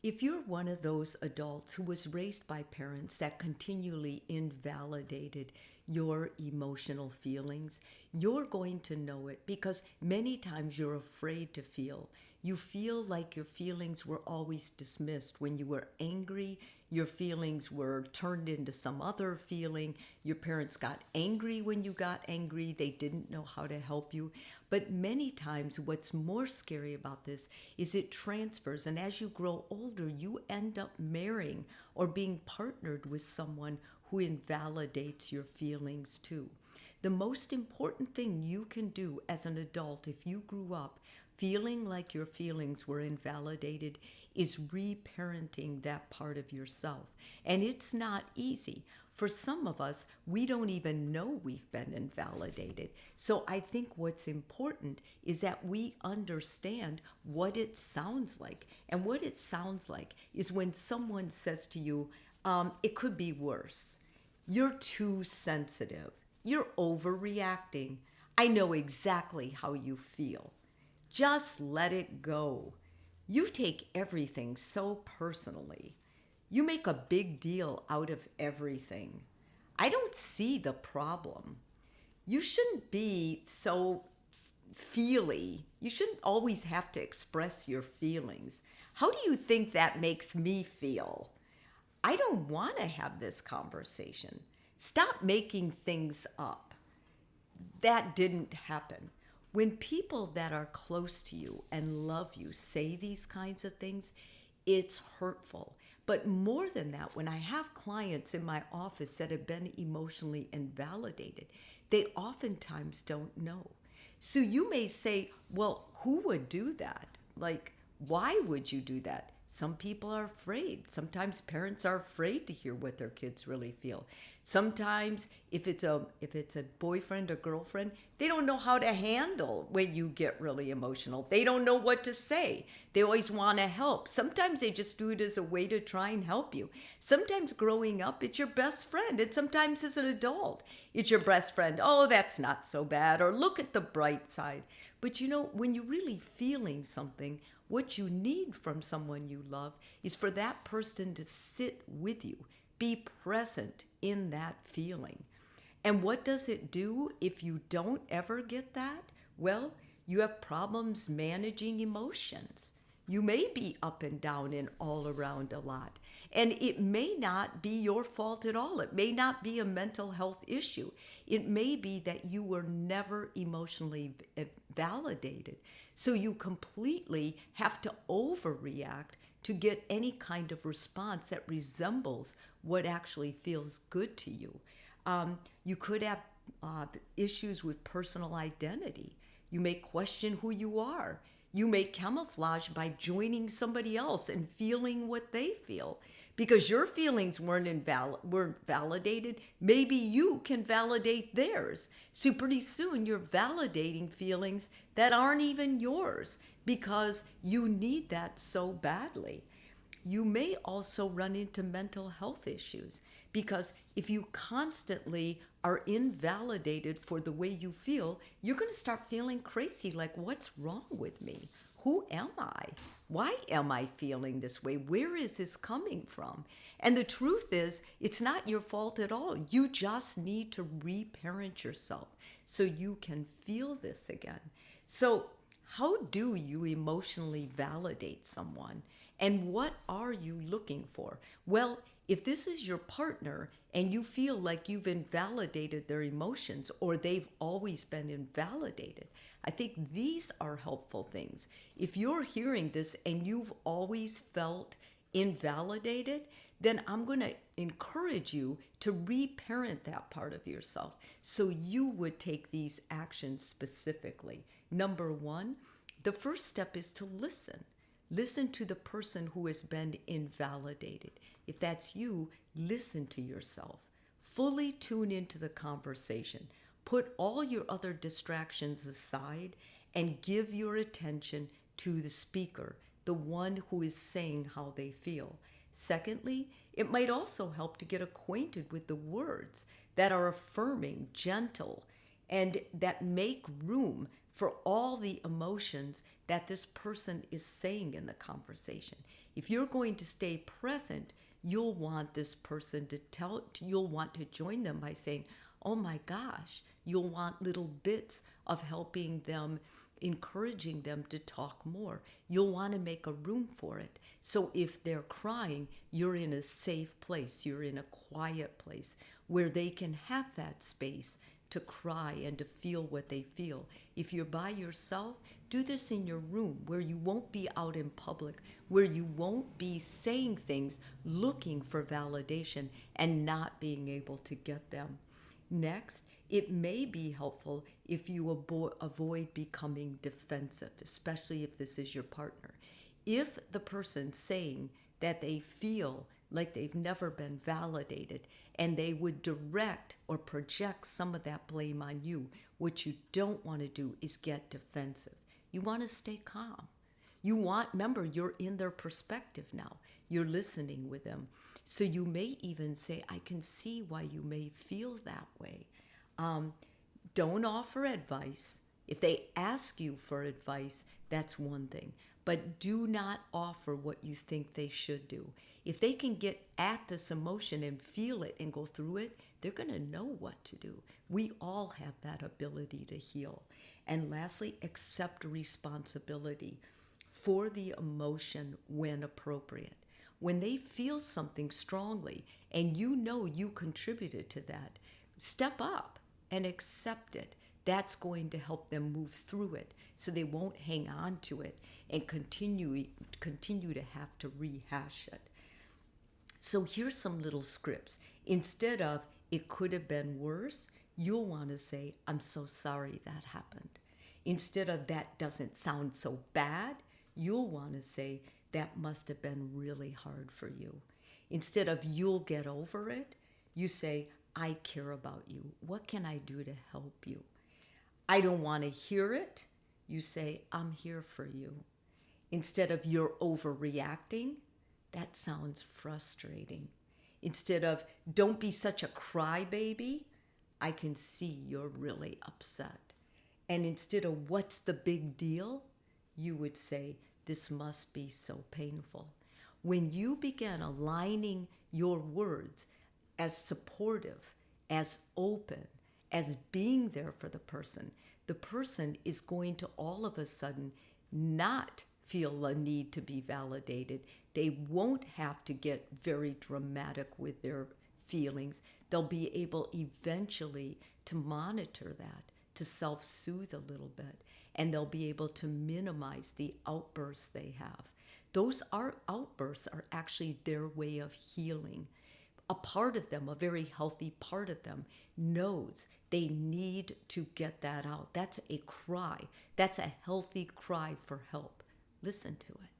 If you're one of those adults who was raised by parents that continually invalidated your emotional feelings, you're going to know it because many times you're afraid to feel. You feel like your feelings were always dismissed. When you were angry, your feelings were turned into some other feeling. Your parents got angry when you got angry. They didn't know how to help you. But many times, what's more scary about this is it transfers. And as you grow older, you end up marrying or being partnered with someone who invalidates your feelings too. The most important thing you can do as an adult, if you grew up feeling like your feelings were invalidated, is reparenting that part of yourself. And it's not easy. For some of us, we don't even know we've been invalidated. So I think what's important is that we understand what it sounds like. And what it sounds like is when someone says to you, it could be worse. You're too sensitive. You're overreacting. I know exactly how you feel. Just let it go. You take everything so personally. You make a big deal out of everything. I don't see the problem. You shouldn't be so feely. You shouldn't always have to express your feelings. How do you think that makes me feel? I don't want to have this conversation. Stop making things up. That didn't happen. When people that are close to you and love you say these kinds of things, it's hurtful. But more than that, when I have clients in my office that have been emotionally invalidated, they oftentimes don't know. So you may say, well, who would do that? Like, why would you do that? Some people are afraid. Sometimes parents are afraid to hear what their kids really feel. Sometimes if it's a boyfriend or girlfriend, they don't know how to handle when you get really emotional. They don't know what to say. They always want to help. Sometimes they just do it as a way to try and help you. Sometimes growing up, it's your best friend. And sometimes as an adult, it's your best friend. Oh, that's not so bad. Or look at the bright side. But when you're really feeling something, what you need from someone you love is for that person to sit with you, be present in that feeling. And what does it do if you don't ever get that? Well, you have problems managing emotions. You may be up and down and all around a lot. And it may not be your fault at all. It may not be a mental health issue. It may be that you were never emotionally validated. So you completely have to overreact to get any kind of response that resembles what actually feels good to you. You could have issues with personal identity. You may question who you are. You may camouflage by joining somebody else and feeling what they feel. Because your feelings weren't validated, maybe you can validate theirs. So pretty soon you're validating feelings that aren't even yours because you need that so badly. You may also run into mental health issues because if you constantly are invalidated for the way you feel, you're going to start feeling crazy, like, what's wrong with me? Who am I? Why am I feeling this way? Where is this coming from? And the truth is, it's not your fault at all. You just need to reparent yourself so you can feel this again. So how do you emotionally validate someone? And what are you looking for? Well, if this is your partner and you feel like you've invalidated their emotions or they've always been invalidated, I think these are helpful things. If you're hearing this and you've always felt invalidated, then I'm going to encourage you to reparent that part of yourself so you would take these actions specifically. Number one, the first step is to listen. Listen to the person who has been invalidated. If that's you, listen to yourself. Fully tune into the conversation. Put all your other distractions aside and give your attention to the speaker, the one who is saying how they feel. Secondly, it might also help to get acquainted with the words that are affirming, gentle, and that make room for all the emotions that this person is saying in the conversation. If you're going to stay present, you'll want this person you'll want to join them by saying, oh my gosh, you'll want little bits of helping them, encouraging them to talk more. You'll want to make a room for it. So if they're crying, you're in a safe place, you're in a quiet place where they can have that space to cry and to feel what they feel. If you're by yourself, do this in your room where you won't be out in public, where you won't be saying things looking for validation and not being able to get them. Next, it may be helpful if you avoid becoming defensive, especially if this is your partner. If the person's saying that they feel like they've never been validated and they would direct or project some of that blame on you, what you don't want to do is get defensive. You want to stay calm. Remember, you're in their perspective now. You're listening with them. So you may even say, I can see why you may feel that way. Don't offer advice. If they ask you for advice, that's one thing. But do not offer what you think they should do. If they can get at this emotion and feel it and go through it, they're going to know what to do. We all have that ability to heal. And lastly, accept responsibility for the emotion when appropriate. When they feel something strongly and you know you contributed to that, step up and accept it. That's going to help them move through it so they won't hang on to it and continue to have to rehash it. So here's some little scripts. Instead of, it could have been worse, you'll want to say, I'm so sorry that happened. Instead of, that doesn't sound so bad, you'll want to say, that must have been really hard for you. Instead of, you'll get over it, you say, I care about you. What can I do to help you? I don't want to hear it. You say, I'm here for you. Instead of, you're overreacting, that sounds frustrating. Instead of, don't be such a crybaby, I can see you're really upset. And instead of, what's the big deal, you would say, this must be so painful. When you begin aligning your words as supportive, as open, as being there for the person is going to all of a sudden not feel a need to be validated. They won't have to get very dramatic with their feelings. They'll be able eventually to monitor that, to self-soothe a little bit, and they'll be able to minimize the outbursts they have. Those outbursts are actually their way of healing. A part of them, a very healthy part of them, knows they need to get that out. That's a cry. That's a healthy cry for help. Listen to it.